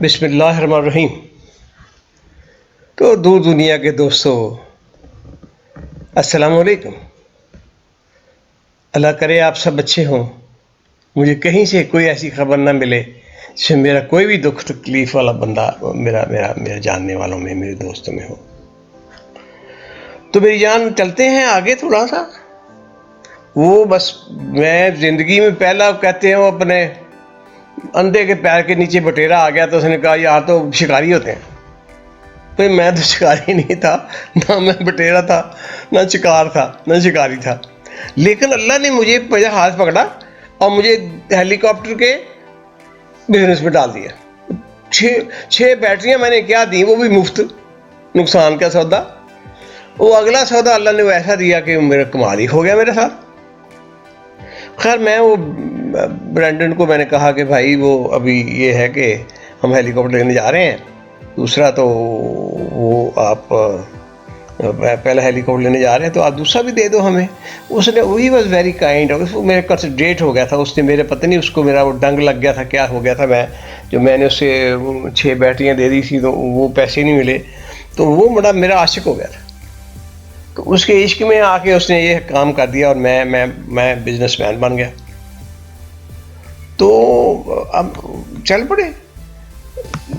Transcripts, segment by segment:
بسم اللہ الرحمن الرحیم۔ تو دور دنیا کے دوستوں، السلام علیکم۔ اللہ کرے آپ سب اچھے ہوں، مجھے کہیں سے کوئی ایسی خبر نہ ملے جس میں میرا کوئی بھی دکھ تکلیف والا بندہ میرا جاننے والوں میں، میرے دوستوں میں ہو۔ تو میری جان، چلتے ہیں آگے تھوڑا سا۔ وہ بس میں زندگی میں پہلا کہتے ہیں وہ اپنے اندھے کے پیر کے نیچے بٹیرا آ گیا تو اس نے کہا یار تو شکاری ہوتے ہیں۔ تو میں تو شکاری نہیں تھا، نہ میں بٹیرا تھا، نہ شکار تھا، نہ شکاری تھا، لیکن اللہ نے مجھے میرا ہاتھ پکڑا اور مجھے ہیلی کاپٹر کے بزنس میں ڈال دیا۔ 6 بیٹریاں میں نے کیا دی، وہ بھی مفت، نقصان کا سودا۔ وہ اگلا سودا اللہ نے وہ ایسا دیا کہ میرا کمال ہی ہو گیا میرے ساتھ۔ خیر میں وہ برینڈن کو میں نے کہا کہ بھائی وہ ابھی یہ ہے کہ ہم ہیلی کاپٹر لینے جا رہے ہیں، دوسرا تو وہ آپ پہلا ہیلی کاپٹر لینے جا رہے ہیں تو آپ دوسرا بھی دے دو ہمیں۔ اس نے وہی واز ویری کائنڈ، میرے کنسنٹریٹ ہو گیا تھا، اس نے میرے پتہ نہیں اس کو میرا وہ ڈنگ لگ گیا تھا، کیا ہو گیا تھا، میں نے اس سے 6 بیٹریاں دے دی تھی تو وہ پیسے نہیں ملے، تو وہ بڑا میرا عاشق ہو گیا تھا۔ تو اس کے عشق میں آ کے اس نے یہ کام کر دیا اور میں بزنس مین بن گیا۔ تو اب چل پڑے،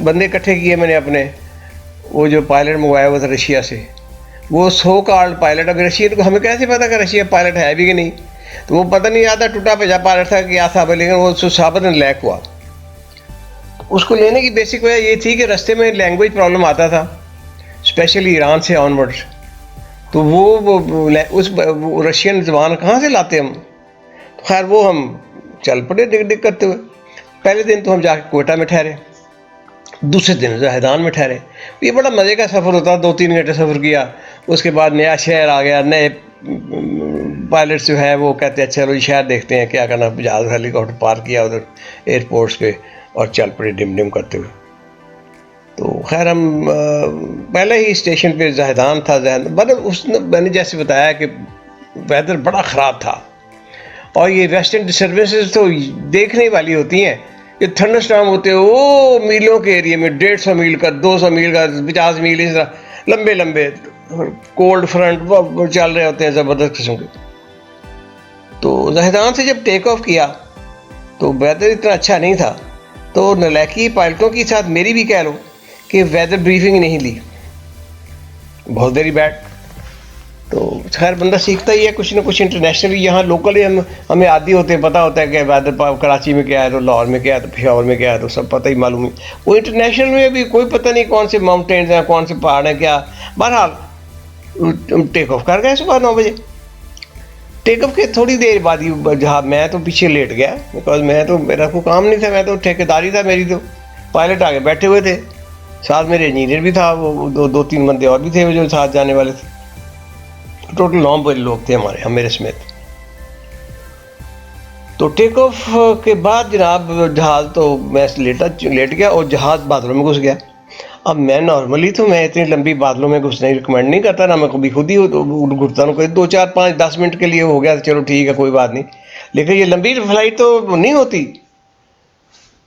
بندے اکٹھے کیے میں نے اپنے، وہ جو پائلٹ منگوایا ہوا تھا رشیا سے، وہ سو کارڈ پائلٹ، اب رشین کو ہمیں کیسے پتا کہ رشیا پائلٹ ہے بھی کہ نہیں، تو وہ پتہ نہیں آتا ٹوٹا بھیجا پائلٹ تھا کیا تھا، لیکن وہ ثابت لیک ہوا۔ اس کو لینے کی بیسک وجہ یہ تھی کہ رستے میں لینگویج پرابلم آتا تھا، اسپیشلی ایران سے آن ورڈ، تو وہ اس رشین زبان کہاں سے لاتے ہم۔ خیر وہ ہم چل پڑے ڈگ ڈگ کرتے ہوئے۔ پہلے دن تو ہم جا کے کوئٹہ میں ٹھہرے، دوسرے دن زاہدان میں ٹھہرے۔ یہ بڑا مزے کا سفر ہوتا، 2-3 گھنٹے سفر کیا، اس کے بعد نیا شہر آ گیا، نئے پائلٹس جو ہے وہ کہتے ہیں چلو یہ شہر دیکھتے ہیں کیا کرنا، جہاز ہیلی کاپٹر پارک کیا ادھر ایئرپورٹس پہ اور چل پڑے ڈم ڈم کرتے ہوئے۔ تو خیر ہم پہلے ہی اسٹیشن پہ زاہدان تھا، میں نے جیسے بتایا کہ ویدر بڑا خراب تھا، اور یہ ویسٹرن ڈسٹربنسز تو دیکھنے والی ہوتی ہیں۔ یہ تھنڈر اسٹارم ہوتے ہیں وہ میلوں کے ایریے میں، 150 میل کا، 200 میل کا، 50 میل، اس طرح لمبے لمبے کولڈ فرنٹ وہ چل رہے ہوتے ہیں زبردست قسم کے۔ تو زاہدان سے جب ٹیک آف کیا تو ویدر اتنا اچھا نہیں تھا، تو نلیکی پائلٹوں کے ساتھ میری بھی کہہ لو کہ ویدر بریفنگ نہیں لی، بہت ویری بیڈ۔ تو خیر بندہ سیکھتا ہی ہے کچھ نہ کچھ انٹرنیشنلی، یہاں لوکلی ہمیں عادی ہوتے ہیں، پتہ ہوتا ہے کہ ویدر کراچی میں کیا ہے تو لاہور میں کیا ہے تو پشاور میں کیا ہے تو سب پتہ ہی معلوم ہے۔ وہ انٹرنیشنل میں بھی کوئی پتہ نہیں کون سے ماؤنٹینز ہیں، کون سے پہاڑ ہیں کیا۔ بہرحال ٹیک آف کر گئے صبح 9 بجے۔ ٹیک آف کے تھوڑی دیر بعد ہی جہاں میں تو پیچھے لیٹ گیا، بیکاز میں تو میرا کوئی کام نہیں تھا، میں تو ٹھیکیداری تھا میری، تو پائلٹ آگے بیٹھے ہوئے تھے، ساتھ میرے انجینئر بھی تھا، وہ 2-3 بندے اور بھی تھے جو ساتھ جانے والے تھے، ٹوٹل 9 لوگ تھے ہمارے سمیت۔ تو ٹیک آف کے بعد جناب جہاز تو میں لیٹ گیا اور جہاز بادلوں میں گھس گیا۔ اب میں نارملی تو میں اتنی لمبی بادلوں میں گھسنا ریکمینڈ نہیں کرتا، نہ میں کبھی خود ہی گھستا ہوں، کوئی 2-4-5-10 منٹ کے لیے ہو گیا چلو ٹھیک ہے کوئی بات نہیں، لیکن یہ لمبی فلائٹ تو نہیں ہوتی۔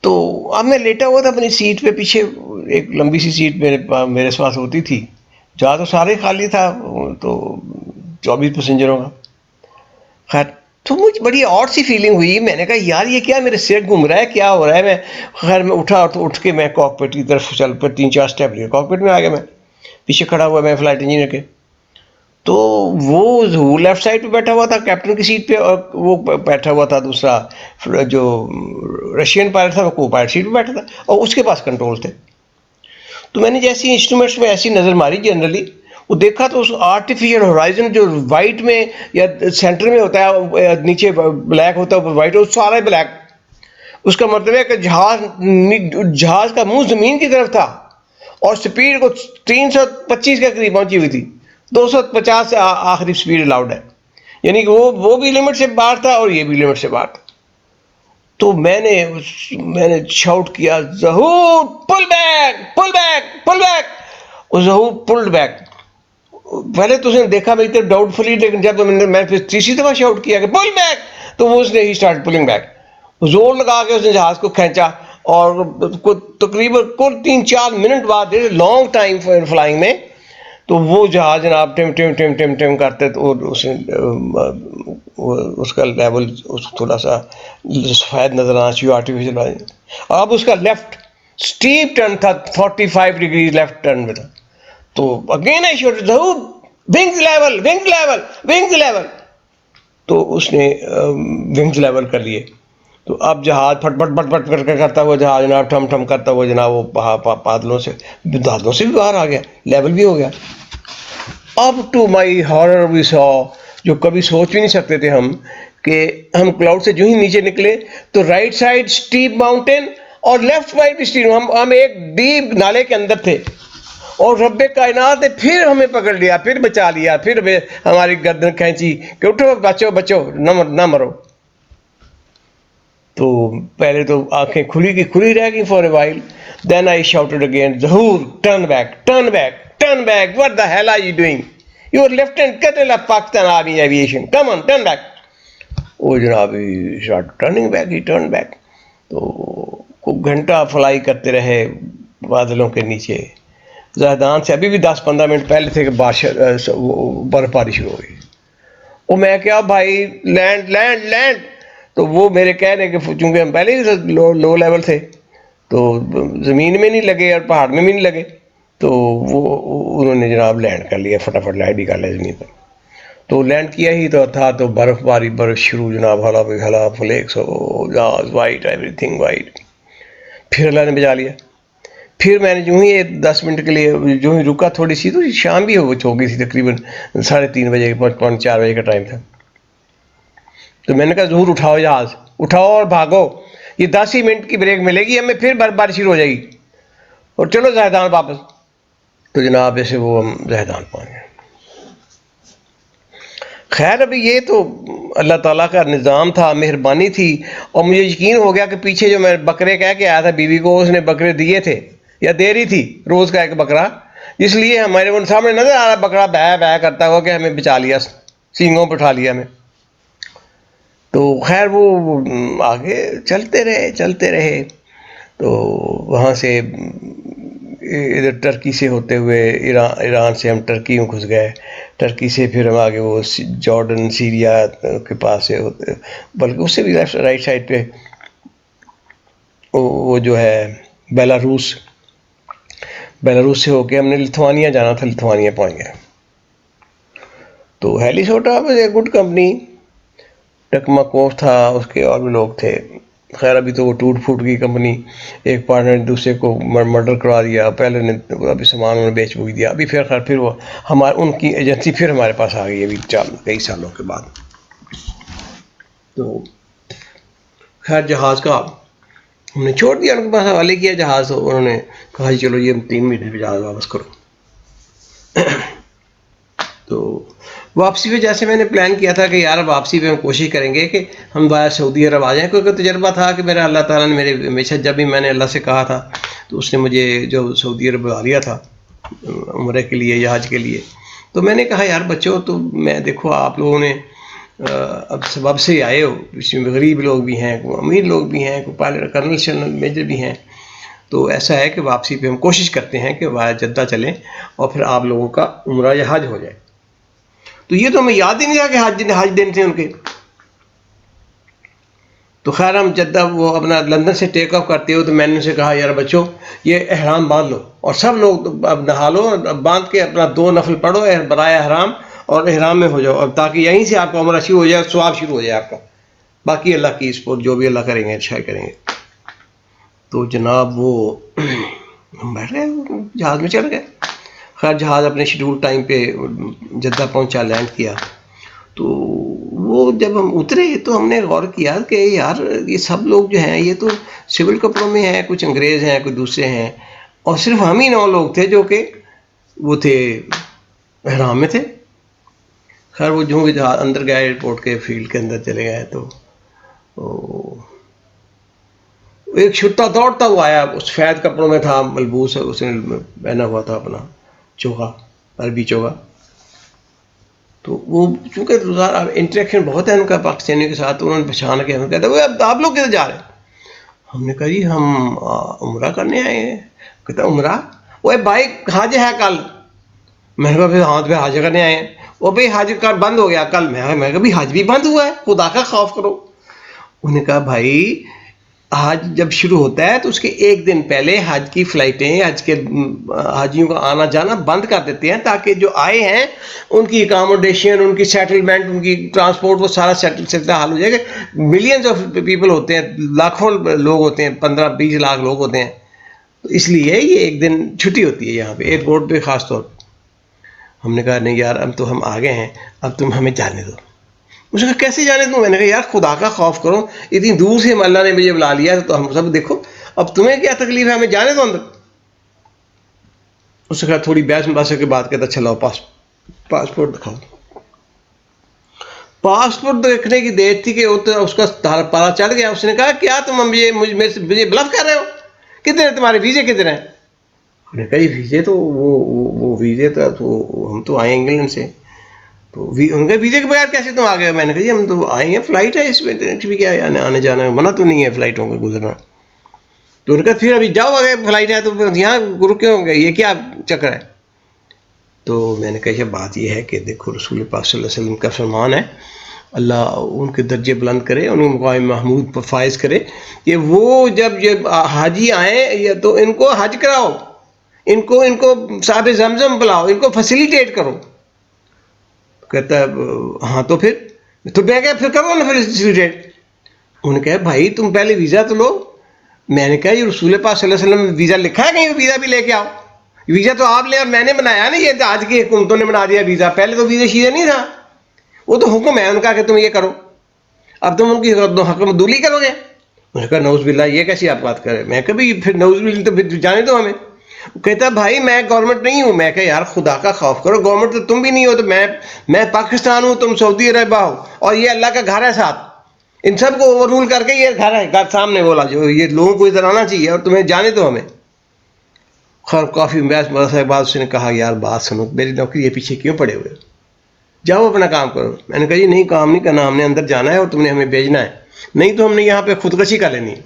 تو اب میں لیٹا ہوا تھا اپنی سیٹ پہ، پیچھے ایک لمبی سی سیٹ میرے پاس ہوتی تھی، جہاں تو سارے خالی تھا، تو 24 پیسنجروں کا۔ خیر تو مجھے بڑی آڈ سی فیلنگ ہوئی، میں نے کہا یار یہ کیا میرے سر گھوم رہا ہے، کیا ہو رہا ہے۔ خیر میں اٹھا تو اٹھ کے میں کاکپٹ کی طرف چل پہ 3-4 اسٹیپ لے کاکپٹ میں آ گیا، میں پیچھے کھڑا ہوا میں فلائٹ انجینئر کے۔ تو وہ لیفٹ سائڈ پہ بیٹھا ہوا تھا کیپٹن کی سیٹ پہ، اور وہ بیٹھا ہوا تھا دوسرا جو رشین پائلٹ تھا وہ کو پائلٹ سیٹ پہ بیٹھا تھا، اور اس کے پاس کنٹرول تھے۔ تو میں نے جیسی انسٹرومنٹس میں ایسی نظر ماری جنرلی، وہ دیکھا تو اس آرٹیفیشل ہورائزن جو وائٹ میں یا سینٹر میں ہوتا ہے، نیچے بلیک ہوتا ہے، وائٹ ہو سارا بلیک، اس کا مطلب ہے کہ جہاز کا منہ زمین کی طرف تھا، اور سپیڈ کو 325 کے قریب پہنچی ہوئی تھی، 250 سے آخری سپیڈ الاؤڈ ہے، یعنی کہ وہ بھی لمٹ سے باہر تھا اور یہ بھی لمٹ سے باہر تھا۔ تو میں نے شاؤٹ کیا ظہور پل بیک پل بیک پل بیک، اور ظہور پلڈ بیک۔ پہلے تو اس نے دیکھا میری طرف ڈاؤٹ فلی، لیکن جب میں پھر تیسری دفعہ شاؤٹ کیا کہ پل بیک، تو وہ اس نے ہی اسٹارٹ پلنگ بیک، زور لگا کے اس نے جہاز کو کھینچا اور تقریباً کل 3-4 منٹ بعد لانگ ٹائم فلائنگ میں تو وہ جہاز جناب ٹم ٹم ٹم ٹم ٹم کرتے تو اس کا لیول تھوڑا سا سفید نظر آنا چاہیے آرٹیفیشل. اب اس کا لیفٹ اسٹیپ ٹرن تھا 45 ڈگری لیفٹ ٹرن میں تھا. تو again I shoot wings level wings level wings level. تو اس نے ونگز لیول کر لیے. تو اب جہاز پھٹ پھٹ پھٹ پھٹ کر کے کرتا ہوا جہاز جناب ٹھم ٹھم کرتا ہوا جناب وہ بادلوں سے دادوں سے بھی باہر آ گیا, لیول بھی ہو گیا. اب ٹو مائی ہارر وی سو, جو کبھی سوچ بھی نہیں سکتے تھے ہم, کہ ہم کلاؤڈ سے جو ہی نیچے نکلے تو رائٹ سائڈ اسٹیپ ماؤنٹین اور لیفٹ سائڈ اسٹیپ, ہم ایک ڈیپ نالے کے اندر تھے اور رب کائنات نے پھر ہمیں پکڑ لیا, پھر بچا لیا, پھر ہماری گردن کھینچی کہ اٹھو بچو بچو نہ مرو. تو پہلے تو آنکھیں کھلی کی کھلی رہ گئی for a while. Then I shouted again Zahoor turn back turn back turn back, what the hell are you doing, you are Lieutenant Colonel of Pakistan Army Aviation, come on turn back. وہ جناب turning back he turn back. تو گھنٹہ fly کرتے رہے بادلوں کے نیچے. زاہدان سے ابھی بھی 10-15 منٹ پہلے تھے کہ بارش برف باری شروع ہو گئی. وہ میں کیا بھائی لینڈ لینڈ لینڈ. تو وہ میرے کہنے کہ چونکہ ہم پہلے ہی لو لیول تھے تو زمین میں نہیں لگے اور پہاڑ میں بھی نہیں لگے, تو وہ انہوں نے جناب لینڈ کر لیا, فٹافٹ لینڈ بھی کر لیا زمین پر. تو لینڈ کیا ہی تو تھا تو برف باری برف شروع جناب, ہلا بھی ہلا فلیکس جہاز وائٹ ایوری تھنگ وائٹ. پھر اللہ نے بجا لیا. پھر میں نے جو ہی 10 منٹ کے لیے جو ہی رکا, تھوڑی سی تو شام بھی ہو گئی تھی, تقریباً 3:30 بجے 4 بجے کا ٹائم تھا. تو میں نے کہا ظہور اٹھاؤ جہاز اٹھاؤ اور بھاگو, یہ 10 ہی منٹ کی بریک ملے گی ہمیں, پھر برف باری شروع ہو جائے گی, اور چلو زاہدان واپس. تو جناب ایسے وہ ہم زاہدان پہنچ گئے. خیر ابھی یہ تو اللہ تعالیٰ کا نظام تھا, مہربانی تھی. اور مجھے یقین ہو گیا کہ پیچھے جو میں بکرے کہہ کے آیا تھا بیوی کو, اس نے بکرے دیے تھے یا دے رہی تھی روز کا ایک بکرا, اس لیے ہمارے ان سامنے نظر آ رہا بکرا بہ بہ کرتا ہوا کہ ہمیں بچا لیا, سینگوں پہ اٹھا لیا ہمیں. تو خیر وہ آگے چلتے رہے. تو وہاں سے ادھر ٹرکی سے ہوتے ہوئے ایران سے ہم ٹرکی میں گھس گئے. ٹرکی سے پھر ہم آگے وہ جارڈن سیریا کے پاس سے ہوتے, بلکہ اس سے بھی رائٹ سائڈ پہ وہ جو ہے بیلاروس سے ہو کے ہم نے لتھوانیا جانا تھا, لتھوانیا پہنچ گئے. تو ہیلیسوٹا اے گڈ کمپنی, ٹکماکوف تھا, اس کے اور بھی لوگ تھے. خیر ابھی تو وہ ٹوٹ پھوٹ گئی کمپنی, ایک پارٹنر نے دوسرے کو مرڈر کروا دیا, پہلے نے ابھی سامان انہوں نے بیچ بوچ دیا. ابھی پھر وہ ان کی ایجنسی پھر ہمارے پاس آ گئی ابھی کئی سالوں کے بعد. تو خیر جہاز کا ہم نے چھوڑ دیا, ان کے پاس حوالے کیا جہاز, انہوں نے کہا جی چلو یہ 3 مہینے پہ جہاز واپس کرو. تو واپسی پہ جیسے میں نے پلان کیا تھا کہ یار واپسی پہ ہم کوشش کریں گے کہ ہم باہر سعودی عرب آ جائیں, کیونکہ تجربہ تھا کہ میرا اللہ تعالیٰ نے میرے ہمیشہ جب بھی میں نے اللہ سے کہا تھا تو اس نے مجھے جو سعودی عرب بلا لیا تھا عمرے کے لیے یا حج کے لیے. تو میں نے کہا یار بچوں, تو میں دیکھو آپ لوگوں نے اب سبب سے آئے ہو, اس میں غریب لوگ بھی ہیں, کوئی امیر لوگ بھی ہیں, کوئی پائلٹ کرنل شنرل میجر بھی ہیں. تو ایسا ہے کہ واپسی پہ ہم کوشش کرتے ہیں کہ وہاں جدہ چلیں اور پھر آپ لوگوں کا عمرہ یا حج ہو جائے. تو یہ تو ہمیں یاد ہی نہیں رہا کہ حج دن تھے ان کے. تو خیر ہم جدہ وہ اپنا لندن سے ٹیک آف کرتے ہو تو میں نے ان سے کہا یار بچوں یہ احرام باندھ لو, اور سب لوگ اب نہا لو, باندھ کے اپنا 2 نفل پڑھو برائے احرام, اور احرام میں ہو جاؤ, اور تاکہ یہیں سے آپ کا عمرہ شروع ہو جائے, ثواب شروع ہو جائے آپ کا. باقی اللہ کی سپورٹ, جو بھی اللہ کریں گے اچھا کریں گے. تو جناب وہ ہم بیٹھ گئے جہاز میں چڑھ گئے. خیر جہاز اپنے شیڈول ٹائم پہ جدہ پہنچا, لینڈ کیا. تو وہ جب ہم اترے تو ہم نے غور کیا کہ یار یہ سب لوگ جو ہیں یہ تو سول کپڑوں میں ہیں, کچھ انگریز ہیں, کچھ دوسرے ہیں, اور صرف ہم ہی 9 لوگ تھے جو کہ وہ تھے احرام میں تھے. خیر وہ جو جہاز اندر گئے ایئرپورٹ کے فیلڈ کے اندر چلے گئے تو ایک چھٹا دوڑتا ہوا آیا, اس سفید کپڑوں میں تھا ملبوس, اس نے پہنا ہوا تھا اپنا چوغا, عربی چوغا. تو وہ چونکہ انٹریکشن بہت ہے ان کا پاکستانیوں کے ساتھ, انہوں نے پہچان کے ہمیں کہتا ہے آپ لوگ کدھر جا رہے ہیں. ہم نے کہا جی ہم عمرہ کرنے آئے ہیں. کہتا عمرہ؟ وہ بھائی حج ہے کل. میں نے کہا پھر ہاں پہ حج کرنے آئے ہیں. وہ بھائی حج کل بند ہو گیا کل. میں کہا بھائی حج بھی بند ہوا ہے, خدا کا خوف کرو. انہوں نے کہا بھائی حج جب شروع ہوتا ہے تو اس کے ایک دن پہلے حج کی فلائٹیں, حج کے حاجیوں کا آنا جانا بند کر دیتے ہیں, تاکہ جو آئے ہیں ان کی اکاموڈیشن, ان کی سیٹلمنٹ, ان کی ٹرانسپورٹ, وہ سارا سلسلہ حل ہو جائے گا. ملینز آف پیپل ہوتے ہیں, لاکھوں لوگ ہوتے ہیں, 15-20 لاکھ لوگ ہوتے ہیں. تو اس لیے یہ ایک دن چھٹی ہوتی ہے یہاں پہ ایئرپورٹ پہ خاص طور پر. ہم نے کہا نہیں یار اب تو ہم آ گئے ہیں, اب تم ہمیں جانے دو. مجھے کہا کیسے جانے دوں؟ میں نے کہا یار خدا کا خوف کرو, اتنی دور سے اللہ نے مجھے بلا لیا تو ہم سب دیکھو, اب تمہیں کیا تکلیف ہے, ہمیں جانے دو اندر. اس نے کہا تھوڑی بحث مباحثے کے بعد کہتا چلاؤ پاسپورٹ دکھاؤ. پاسپورٹ دیکھنے کی دیر تھی کہ اس کا پارا چڑھ گیا. اس نے کہا کیا تم مجھے بلف کر رہے ہو, کتنے تمہارے ویزے کتنے ہیں؟ انہوں نے کہا یہ ویزے تو وہ ویزے تھا تو ہم تو آئے انگلینڈ سے. تو ان کے ویزے کے بغیر کیسے تم آ گئے؟ میں نے کہا جی ہم تو آئے ہیں, فلائٹ ہے, اس میں بھی کیا ہے آنے جانا ہے, منع تو نہیں ہے فلائٹوں کا گزرنا. تو ان کا پھر ابھی جاؤ اگر فلائٹ ہے تو یہاں رکے ہوں گے, یہ کیا چکر ہے؟ تو میں نے کہا یہ بات یہ ہے کہ دیکھو رسول پاک صلی اللہ علیہ وسلم کا فرمان ہے, اللہ ان کے درجے بلند کرے, ان کو مقام محمود پر فائز کرے, کہ وہ جب حاجی آئیں تو ان کو حج کراؤ, ان کو صاحب زمزم بلاؤ, ان کو فیسیلیٹیٹ کرو. کہتا ہے ہاں تو میں کہا پھر کرو نا فیسیلیٹیٹ. انہوں نے کہا بھائی تم پہلے ویزا تو لو. میں نے کہا یہ رسول پاک صلی اللہ علیہ وسلم ویزا لکھا ہے کہیں, ویزا بھی لے کے آؤ. ویزا تو آپ لے اور میں نے بنایا نا, یہ آج کی حکومتوں نے بنا دیا ویزا, پہلے تو ویزا شیزا نہیں تھا, وہ تو حکم ہے ان کا کہ تم یہ کرو, اب تم ان کی حکم دولی کرو گے. میں نے کہا نعوذ باللہ یہ کیسی آپ بات کر رہے ہیں؟ میں کہا بھائی پھر نعوذ باللہ تو پھر جانے دو ہمیں. کہتا بھائی میں گورنمنٹ نہیں ہوں. میں کہا یار خدا کا خوف کرو, گورنمنٹ تو تم بھی نہیں ہو, تو میں پاکستان ہوں, تم سعودی عرب ہو, اور یہ اللہ کا گھر ہے ساتھ, ان سب کو اوور رول کر کے یہ گھر ہے, گھر سامنے بولا جو یہ لوگوں کو ادھر آنا چاہیے, اور تمہیں جانے دو ہمیں. خیر کافی بحث کے بعد اس نے کہا یار بات سنو, میری نوکری یہ پیچھے کیوں پڑے ہوئے, جاؤ اپنا کام کرو. میں نے کہا جی نہیں کام نہیں کرنا, ہم نے اندر جانا ہے اور تم نے ہمیں بھیجنا ہے, نہیں تو ہم نے یہاں پہ خودکشی کر لینی ہے,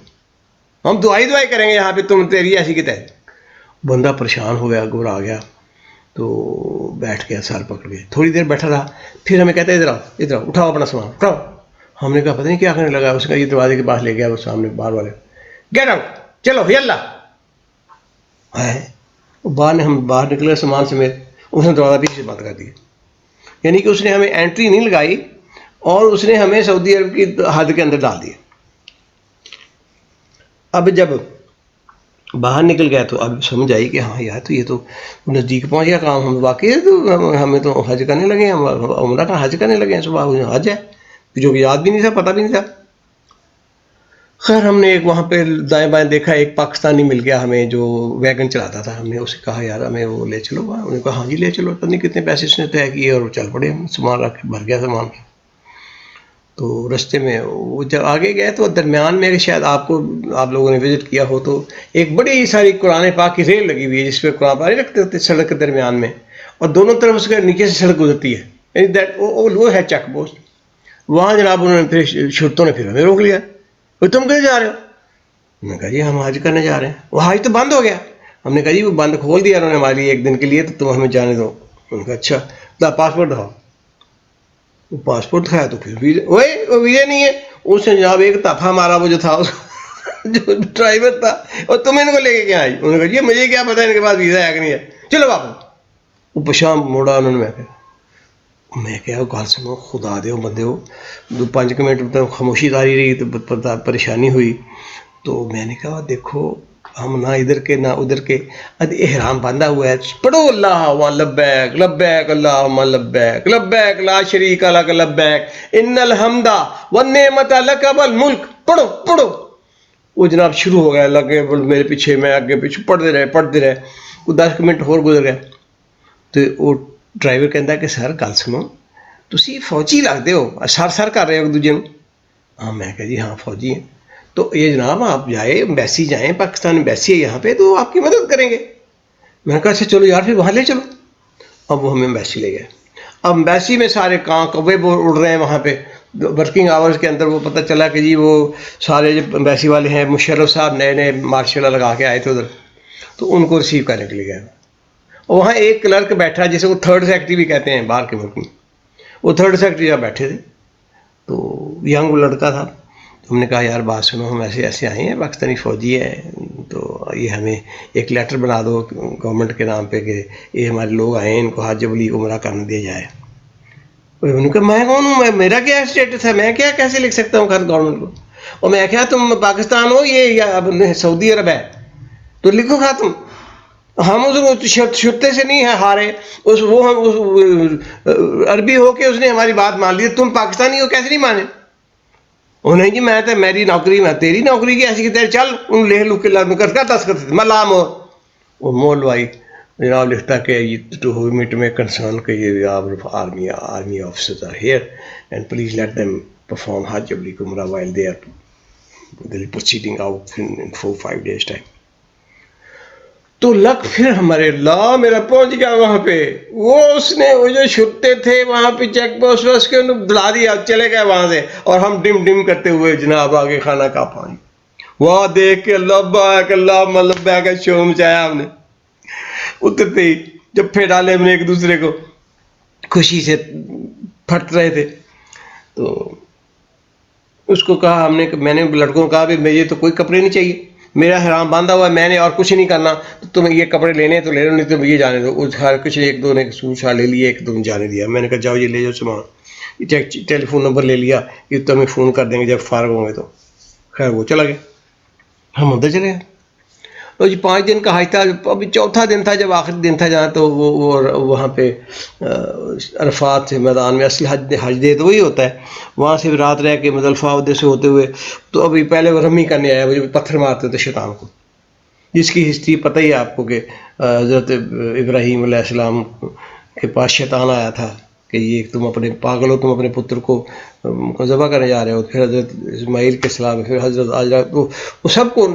ہم دعائی کریں گے یہاں پہ, تم تیری ایسی کی تحت. بندہ پریشان ہو گیا, گھبرا گیا, تو بیٹھ گیا, سر پکڑ کے تھوڑی دیر بیٹھا رہا. پھر ہمیں کہتا ہے ادھر آؤ, اٹھاؤ اپنا سامان اٹھاؤ. ہم نے کہا پتہ نہیں کیا کرنے لگا. اس کا یہ دروازے کے پاس لے گیا, وہ سامنے باہر والے, گیٹ آؤٹ, چلو یلا ہے. ہم باہر نکلے سامان سمیت, اس نے دروازہ پیچھے سے بند کر دیا. یعنی کہ اس نے ہمیں انٹری نہیں لگائی, اور اس نے ہمیں سعودی عرب کی حد کے اندر ڈال دیا. اب جب باہر نکل گیا تو اب سمجھ آئی کہ ہاں یار تو یہ تو نزدیک پہنچ گیا کام, ہم واقعی تو ہمیں تو حج کرنے لگے ہیں, ہم عمرہ کا حج کرنے لگے ہیں, صبح حج ہے جو یاد بھی نہیں تھا, پتہ بھی نہیں تھا. خیر ہم نے ایک وہاں پہ دائیں بائیں دیکھا, ایک پاکستانی مل گیا ہمیں جو ویگن چلاتا تھا. ہم نے اسے کہا یار ہمیں وہ لے چلو, انہوں نے کہا ہاں جی لے چلو. پتہ نہیں کتنے پیسے اس نے طے کیے اور چل پڑے, ہم سامان رکھ کے بھر گیا سامان. تو رستے میں وہ جب آگے گئے تو درمیان میں شاید آپ لوگوں نے وزٹ کیا ہو, تو ایک بڑی ساری قرآن پاک کی ریل لگی ہوئی ہے, جس پہ قرآن پاک رکھتے ہوتے سڑک کے درمیان میں, اور دونوں طرف اس کے نیچے سے سڑک گزرتی ہے, یعنی وہ ہے چیک پوسٹ. وہاں جناب انہوں نے پھر شرطوں نے پھر ہمیں روک لیا, تم کدھر جا رہے ہو؟ میں نے کہا جی ہم حج کرنے جا رہے ہیں. وہ حج تو بند ہو گیا. ہم نے کہا جی وہ بند کھول دیا انہوں نے ہمارے لیے ایک دن کے لیے, تو تم ہمیں جانے دو. انہوں نے کہا اچھا پاسپورٹ دکھاؤ. وہ پاسپورٹ دکھایا تو پھر وہ ویزا نہیں ہے. اس نے جناب ایک تفا مارا, وہ جو تھا جو ڈرائیور تھا, اور تم ان کو لے کے کیا آئی؟ انہوں نے کہا جی مجھے کیا پتا ان کے پاس ویزا ہے کہ نہیں ہے, چلو واپس. وہ پشام موڑا انہوں نے. میں کہا گال سنو, خدا دے بندے ہو, 5 منٹ خاموشی داری رہی تو پریشانی ہوئی. تو میں نے کہا دیکھو ہم نہ ادھر کے نہ ادھر کے, احرام باندھا ہوا ہے, پڑھو اللہ لبیک لبیک اللہم لبیک لبیک لا شریک لک لبیک ان الحمد والنعمت لک والملک, پڑھو. وہ جناب شروع ہو گیا, لگے میرے پیچھے, میں آگے پیچھے پڑھتے رہے. وہ 10 منٹ اور گزر گئے. تو وہ ڈرائیور کہتا ہے کہ سر گل سنو, تسی فوجی لگتے ہو, سر کر رہے ہو ایک دوجے نوں. ہاں میں کہا جی ہاں فوجی ہیں. تو یہ جناب آپ ایمبیسی جائیں, پاکستان ایمبیسی ہے یہاں پہ, تو آپ کی مدد کریں گے. میں نے کہا اچھا چلو یار پھر وہاں لے چلو. اب وہ ہمیں ایمبیسی لے گئے. اب ایمبیسی میں سارے کاں کوے اڑ رہے ہیں وہاں پہ, ورکنگ آورز کے اندر وہ پتہ چلا کہ جی وہ سارے جو ایمبیسی والے ہیں، مشرف صاحب نئے نئے مارشل لگا کے آئے تھے ادھر، تو ان کو ریسیو کرنے کے لیے گئے. اور وہاں ایک کلرک بیٹھا جسے وہ تھرڈ سیکٹری بھی کہتے ہیں باہر کے ملک میں، وہ تھرڈ سیکٹری جہاں بیٹھے تھے تو ینگ لڑکا تھا. تو ہم نے کہا یار بات سنو، ہم ایسے ایسے آئے ہیں، پاکستانی فوجی ہے، تو یہ ہمیں ایک لیٹر بنا دو گورنمنٹ کے نام پہ کہ یہ ہمارے لوگ آئے ہیں، ان کو حج عمرہ عمرہ کرنے دیا جائے. انہوں نے کہا میں کون ہوں، میرا کیا اسٹیٹس ہے، میں کیا کیسے لکھ سکتا ہوں گورنمنٹ کو. اور میں کیا تم پاکستان ہو یہ یا سعودی عرب ہے تو لکھو کہا تم. ہم اس شرطے سے نہیں ہے ہارے، عربی ہو کے اس نے ہماری بات مان لی. تم پاکستانی ہو کیسے نہیں مانے. نہیں جی میں تو میری نوکری میں، تیری نوکری کی ایسی کہ چل ان لے لو کے لازم کرتا دستخط ملام ہو. وہ مول بھائی جناب لکھتا کہ ٹو میٹ میں کنسرن کہ یہ army officers are here and please let them perform Hajj Umrah while they are proceeding out in 4-5 days time. تو لک پھر ہمارے اللہ میرا پہنچ گیا وہاں پہ. وہ اس نے وہ جو چھپتے تھے وہاں پہ چیک پوسٹ اس کے انہوں دلا دیا، چلے گئے وہاں سے. اور ہم ڈم ڈم کرتے ہوئے جناب آگے کھانا کا پانی وہاں دیکھ کے اللہ باک اللہ مطلب کا شو مچایا ہم نے. اترتے ہی جب پھر ڈالے ہم نے ایک دوسرے کو خوشی سے پھٹ رہے تھے. تو اس کو کہا ہم نے، میں نے لڑکوں کو کہا بھی مجھے تو کوئی کپڑے نہیں چاہیے، میرا حرام باندھا ہوا ہے، میں نے اور کچھ نہیں کرنا، تو تمہیں یہ کپڑے لینے تو لے لو نہیں تو یہ جانے دو. اس ہر کچھ ایک دو نے سوٹ شاٹ لے لیے، ایک دو نے جانے دیا. میں نے کہا جاؤ یہ لے جاؤ سامان، ٹیلی فون نمبر لے لیا کہ تمہیں فون کر دیں گے جب فارغ ہوں گے. تو خیر وہ چلا گیا، ہم ادھر چلے گئے. تو جی 5 دن کا حج تھا، ابھی چوتھا دن تھا جب آخری دن تھا جہاں. تو وہ وہاں پہ عرفات سے میدان میں اصل حج دے تو وہی ہوتا ہے. وہاں سے رات رہ کے مزدلفہ عہدے سے ہوتے ہوئے تو ابھی پہلے وہ رمی کرنے آیا، وہ جو پتھر مارتے تھے شیطان کو، جس کی ہسٹری پتہ ہی ہے آپ کو کہ حضرت ابراہیم علیہ السلام کے پاس شیطان آیا تھا کہ یہ تم اپنے پاگل ہو، تم اپنے پتر کو ذبح کرنے جا رہے ہو. پھر حضرت اسماعیل کے سلام، پھر حضرت آجرا، تو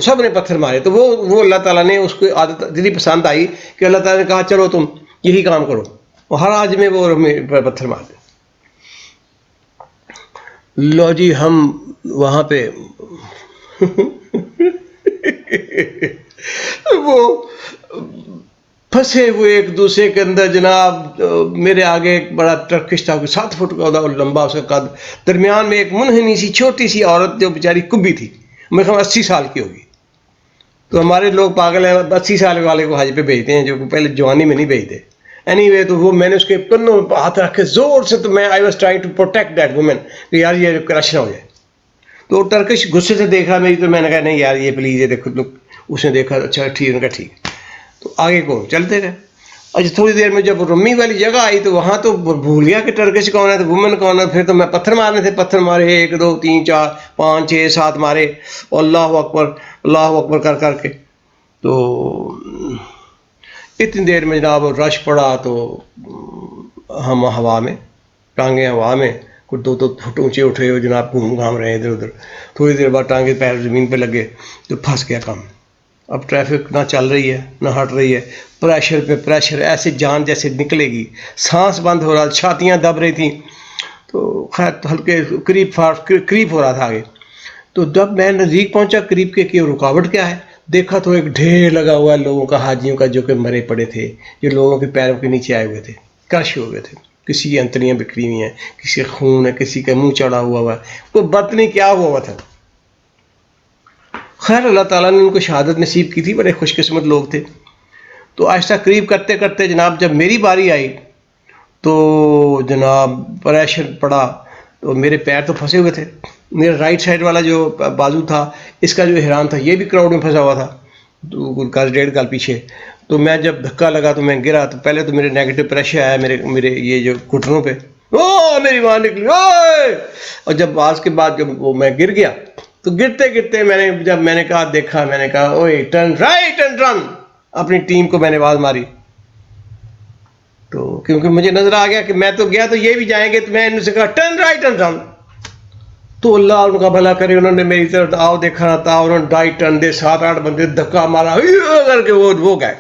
سب نے پتھر مارے. تو وہ اللہ تعالیٰ نے اس کو عادت دلی پسند آئی کہ اللہ تعالیٰ نے کہا چلو تم یہی کام کرو، اور ہر آج میں وہ پتھر مارتے. لو جی ہم وہاں پہ وہ پھنسے ہوئے ایک دوسرے کے اندر جناب. میرے آگے ایک بڑا ٹرکش تھا، 7 فٹ کا تھا لمبا اس کا قد، درمیان میں ایک منحنی سی چھوٹی سی عورت جو بیچاری کبھی تھی، میرے خیال 80 سال کی ہوگی. تو ہمارے لوگ پاگل ہیں 80 سال والے کو حج پہ بھیجتے ہیں جو پہلے جوانی میں نہیں بھیجتے. اینی وے تو وہ میں نے اس کے کنوں پہ ہاتھ رکھ کے زور سے، تو میں I was trying to protect that woman کہ یار یہ کرش نہ ہو جائے. تو ٹرکش غصے سے دیکھا میری، تو میں نے کہا نہیں یار یہ پلیز یہ دیکھو. اس نے دیکھا اچھا ٹھیک، نے کہا ٹھیک. تو آگے کو چلتے گئے. اچھا تھوڑی دیر میں جب رمی والی جگہ آئی تو وہاں تو بھول گیا کہ ٹرکش کون ہے تو وومن کون ہے. پھر تو میں پتھر مارنے تھے، پتھر مارے 1 2 3 4 5 6 7 مارے، اللہ اکبر کر کر کے. تو اتنی دیر میں جناب رش پڑا تو ہم ہوا میں، ٹانگیں ہوا میں کچھ 2 فٹ اونچے اٹھے ہوئے جناب، گھوم گھام رہے ہیں ادھر ادھر. تھوڑی دیر بعد ٹانگیں پیر زمین پہ لگے تو پھنس گیا کام. اب ٹریفک نہ چل رہی ہے نہ ہٹ رہی ہے، پریشر پہ پریشر، ایسے جان جیسے نکلے گی، سانس بند ہو رہا، چھاتیاں دب رہی تھیں. تو خیر ہلکے قریب ہو رہا تھا آگے. تو جب میں نزدیک پہنچا قریب کے کہ رکاوٹ کیا ہے، دیکھا تو ایک ڈھیر لگا ہوا ہے لوگوں کا، حاجیوں کا جو کہ مرے پڑے تھے، جو لوگوں کے پیروں کے نیچے آئے ہوئے تھے، کرش ہو گئے تھے. کسی کی انتڑیاں بکھری ہوئی ہیں، کسی کا خون ہے، کسی کا منہ چڑھا ہوا ہے، کوئی بت نہیں کیا ہوا تھا. خیر اللہ تعالیٰ نے ان کو شہادت نصیب کی تھی، بڑے خوش قسمت لوگ تھے. تو آہستہ قریب کرتے کرتے جناب جب میری باری آئی تو جناب پریشر پڑا. تو میرے پیر تو پھنسے ہوئے تھے، میرا رائٹ سائڈ والا جو بازو تھا اس کا جو احرام تھا یہ بھی کراؤڈ میں پھنسا ہوا تھا، تو 1.5 گز پیچھے. تو میں جب دھکا لگا تو میں گرا. تو پہلے تو میرے نیگیٹو پریشر آیا میرے یہ جو گھٹنوں پہ، او میری ماں نکلی اوے. اور جب آج کے بعد جب وہ میں گر گیا تو گرتے گرتے جب میں نے کہا دیکھا، میں نے کہا اوے ٹرن رائٹ اینڈ رن. اپنی ٹیم کو میں نے آواز ماری، تو کیونکہ مجھے نظر آ گیا کہ میں تو گیا تو یہ بھی جائیں گے، تو میں ان سے کہا ٹرن رائٹ اینڈ رن. تو اللہ ان کا بھلا کرے، انہوں نے میری طرف آؤ دیکھا نہ تھا، انہوں نے 2.5 ٹن دے 7-8 بندے دھکا مارا کر کے وہ گئے.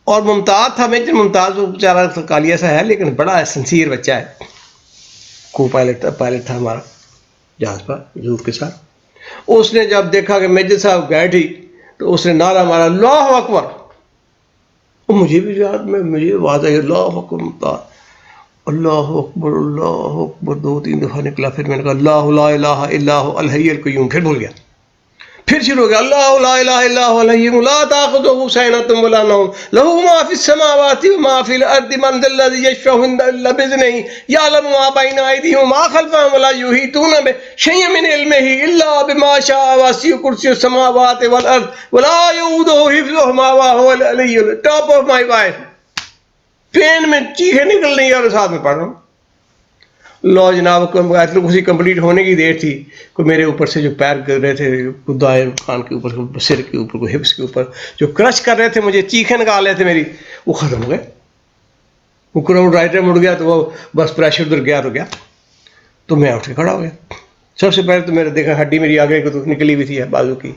اور ممتاز تھا میجر ممتاز، وہ بیچارہ کالیا سا ہے لیکن بڑا سنسیر بچہ ہے. کو پائلٹ تھا ہمارا جہاز پر حضور کے ساتھ. اس نے جب دیکھا کہ میجر صاحب گئے تھی تو اس نے نعرہ مارا اللہ اکبر. مجھے بھی یاد میں مجھے آواز آئی اللہ اکبر اللہ اکبر اللہ اکبر 2-3 دفعہ نکلا. پھر میں نے کہا اللہ لا الہ الا هو الحی القیوم. پھر بھول گیا. پھر شروع ہو گیا اللہ لا الہ الا هو الحی لا تاخذہ سنۃ ولا نوم له ما فی السماوات وما فی الارض من ذا الذی یشفع عنده الا باذنہ یعلم ما بین ایدیہم وما خلفہم ولا یحیطون بشیء من علمہ الا بما شاء وسع کرسی السماوات والارض ولا یؤودہ حفظہما وهو العلی top of my voice. Pain میں چیخیں نکل رہی ہیں اور ساتھ میں پڑھ رہا ہوں. لو جناب اسی کمپلیٹ ہونے کی دیر تھی کہ میرے اوپر سے جو پیر گر رہے تھے دائیں کان کے اوپر سر کے اوپر ہپس کے اوپر جو کرش کر رہے تھے مجھے چیخیں نکال رہے تھے میری وہ ختم ہو گئے. وہ کراؤڈ رائٹر مڑ گیا تو وہ بس پریشر ادھر گیا تو گیا. تو میں اٹھ کے کھڑا ہو گیا. سب سے پہلے تو میں نے دیکھا ہڈی میری آگے کو تو نکلی ہوئی تھی بازو کی.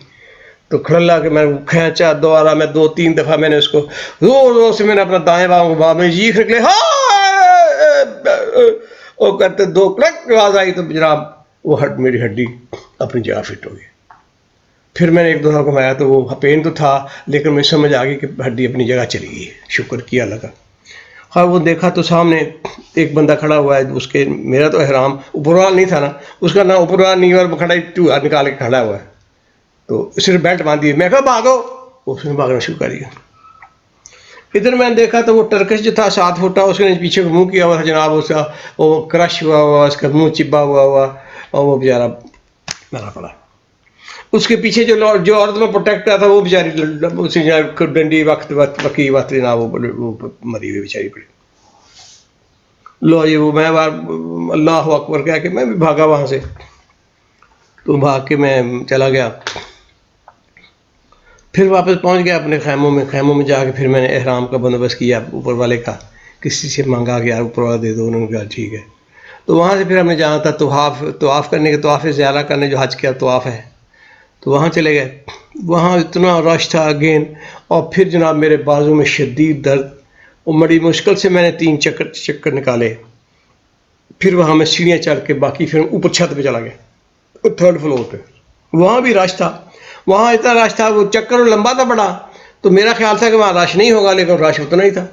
تو کھڑا کے میں کھینچا دوبارہ میں 2-3 دفعہ میں نے اس کو زور زور سے میں نے اپنا دائیں باؤں میں چیخ نکلے وہ کرتے 2 کلک آواز آئی تو جناب وہ میری ہڈی اپنی جگہ فٹ ہو گئی. پھر میں نے 1-2 دفعہ گھمایا تو وہ پین تو تھا لیکن مجھے سمجھ آ گئی کہ ہڈی اپنی جگہ چلی گئی. شکر کیا اللہ کا. ہاں وہ دیکھا تو سامنے ایک بندہ کھڑا ہوا ہے اس کے میرا تو احرام اوپروال نہیں تھا نا اس کا نام اوپروال نہیں اور کھڑا ٹوہا نکال کے کھڑا ہوا ہے تو صرف بیلٹ باندھی. میں کہا بھاگو. اس نے بھاگنا شروع کر دیا. ادھر میں نے دیکھا تو وہ ٹرکش جو تھا 7 فٹ اس نے پیچھے کو منہ کیا ہوا تھا جناب. اس کا وہ کرش ہوا اس کا منہ چبا ہوا اور وہ بیچارہ مرا پڑا. اس کے پیچھے جو عورت میں پروٹیکٹ تھا وہ بیچاری ڈنڈی وقت جناب وہ مری ہوئی بیچاری پڑی. لو یہ وہ میں اللہ اکبر کہہ کے میں بھی بھاگا وہاں سے. تو بھاگ کے میں چلا گیا. پھر واپس پہنچ گیا اپنے خیموں میں جا کے پھر میں نے احرام کا بندوبست کیا اوپر والے کا. کسی سے مانگا کہ یار اوپر والا دے دو. انہوں نے کہا ٹھیک ہے. تو وہاں سے پھر ہم نے جانا تھا طواف کرنے کے طواف زیارہ کرنے جو حج کیا طواف ہے تو وہاں چلے گئے. وہاں اتنا رش تھا اگین اور پھر جناب میرے بازو میں شدید درد اور بڑی مشکل سے میں نے 3 چکر نکالے. پھر وہاں میں سیڑھیاں چڑھ کے باقی پھر اوپر چھت پہ چلا گیا 3rd فلور پہ. وہاں بھی رش تھا. وہاں اتنا رش تھا وہ چکر لمبا تھا بڑا تو میرا خیال تھا کہ وہاں رش نہیں ہوگا لیکن رش اتنا ہی تھا.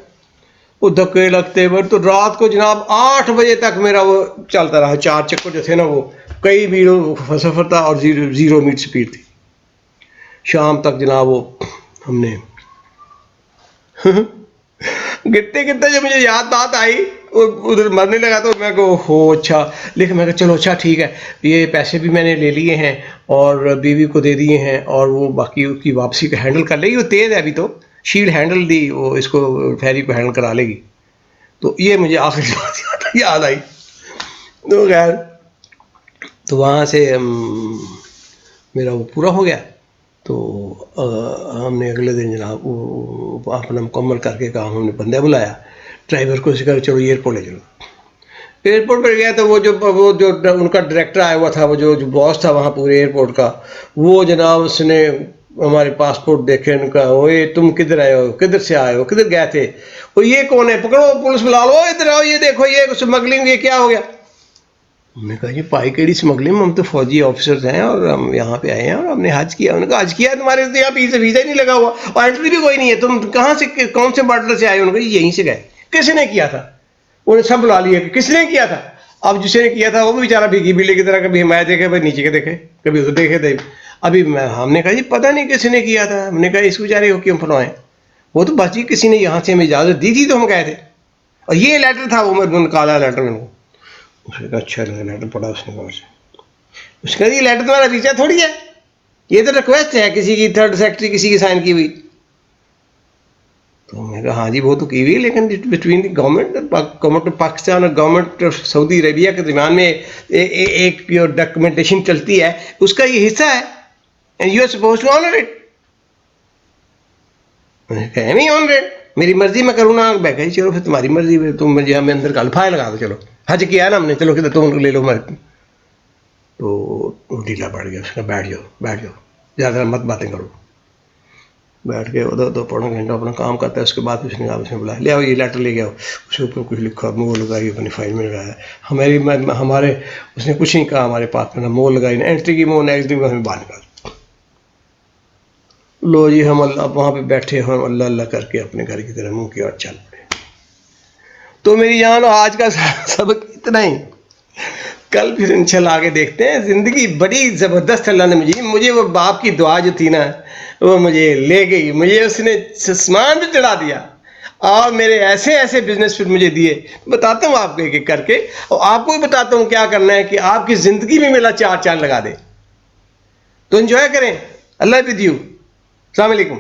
وہ دھکے لگتے تو رات کو جناب 8 بجے تک میرا وہ چلتا رہا. 4 چکر جو تھے نا وہ کئی میل سفر تھا اور 0 میل سپیڈ تھی. شام تک جناب وہ ہم نے گرتے جب مجھے یاد بات آئی ادھر مرنے لگا تو میں کہا ہو اچھا. لیکن میں کہا چلو اچھا ٹھیک ہے یہ پیسے بھی میں نے لے لیے ہیں اور بیوی کو دے دیے ہیں اور وہ باقی اس کی واپسی کو ہینڈل کر لے گی. وہ تیز ہے ابھی تو شیل ہینڈل دی وہ اس کو فیری کو ہینڈل کرا لے گی. تو یہ مجھے آخری یاد آئی. تو خیر تو وہاں سے میرا وہ پورا ہو گیا. تو ہم نے اگلے دن جناب وہ اپنا مکمل کر کے کہا. ہم نے بندہ بلایا ڈرائیور کو کہا چلو ایئرپورٹ لے چلو. ایئرپورٹ پہ گیا تو وہ جو ان کا ڈائریکٹر آیا ہوا تھا وہ جو باس تھا وہاں پورے ایئرپورٹ کا وہ جناب اس نے ہمارے پاسپورٹ دیکھے. ان کا وہ تم کدھر آئے ہو کدھر سے آئے ہو کدھر گئے تھے وہ یہ کون ہے پکڑو پولیس بلا لو ادھر آؤ یہ دیکھو یہ اسمگلنگ یہ کیا ہو گیا. ہم نے کہا یہ پائی کیڑی اسمگلنگ ہم تو فوجی آفیسرز ہیں اور ہم یہاں پہ آئے ہیں اور ہم نے حج کیا. انہوں نے کہا حج کیا تمہارے یہاں ویزا ہی نہیں لگا ہوا اور انٹری بھی کوئی نہیں ہے تم کہاں سے کون سے بارڈر سے آئے. انہوں نے کہا یہیں سے گئے. کس نے کیا تھا انہیں سب بلا لیا کہ کس نے کیا تھا. اب جس نے کیا تھا وہ بھی بیچارہ بھیگی بلی کی طرح کبھی ہمیں دیکھے کبھی نیچے کے دیکھے کبھی ادھر دیکھے تھے. ابھی ہم نے کہا جی پتہ نہیں کس نے کیا تھا. ہم نے کہا اس بیچارے کو کیوں پھنوائیں. وہ تو بس جی کسی نے یہاں سے ہمیں اجازت دی تھی تو ہم گئے تھے اور یہ لیٹر تھا وہ میں نکالا لیٹر میں. اس نے کہا اچھا لیٹر پڑھا. اس نے کہا اس کا یہ لیٹر تمہارا ویزا تھوڑی ہے یہ تو ریکویسٹ ہے کسی کی 3rd سیکٹری کسی کی سائن کی ہوئی. تو میں نے کہا ہاں جی وہ تو کی ہوئی لیکن between the government of Pakistan اور گورنمنٹ آف سعودی عربیہ کے درمیان میں ایک جو ڈاکومنٹیشن چلتی ہے اس کا یہ حصہ ہے and you are supposed to honour it. میں نے کہا نہیں آنر اٹ میری مرضی میں کروں نا. میں کہا چلو پھر تمہاری مرضی تم مجھے ہمیں اندر کا الفاظ لگا دو. چلو حج کیا ہے نا ہم نے چلو کدھر تم لے لو مرضی. تو ڈھیلا پڑ گیا. اس کا بیٹھ جاؤ زیادہ مت باتیں کرو. بیٹھ کے دو پونا گھنٹہ اپنا کام کرتا ہے. اس کے بعد اس نے کہا, اس نے بولا لے آؤ یہ لیٹر لے کے آؤ. اس کے اوپر کچھ لکھا, مور لگائی, اپنی فائل میں لگایا. ہمارے اس نے کچھ نہیں کہا ہمارے پاس میں, مور لگائی, نہ انٹری کی مور, نیکسٹ میں ہمیں باہر نکال. لو جی ہم اللہ وہاں پہ بیٹھے, ہم اللہ اللہ کر کے اپنے گھر کی طرف منہ کیا اور چل پڑے. تو میری جان آج کا سبق اتنا ہی. کل پھر انشاءاللہ آگے دیکھتے ہیں. زندگی بڑی زبردست اللہ نے مجھے وہ باپ کی دعا جو تھی نا وہ مجھے لے گئی, مجھے اس نے سسمان بھی چڑھا دیا, اور میرے ایسے ایسے بزنس پھر مجھے دیے. بتاتا ہوں آپ کو ایک ایک کر کے, اور آپ کو بھی بتاتا ہوں کیا کرنا ہے کہ آپ کی زندگی میں میرا چار چاند لگا دے. تو انجوائے کریں. اللہ ود یو. السلام علیکم.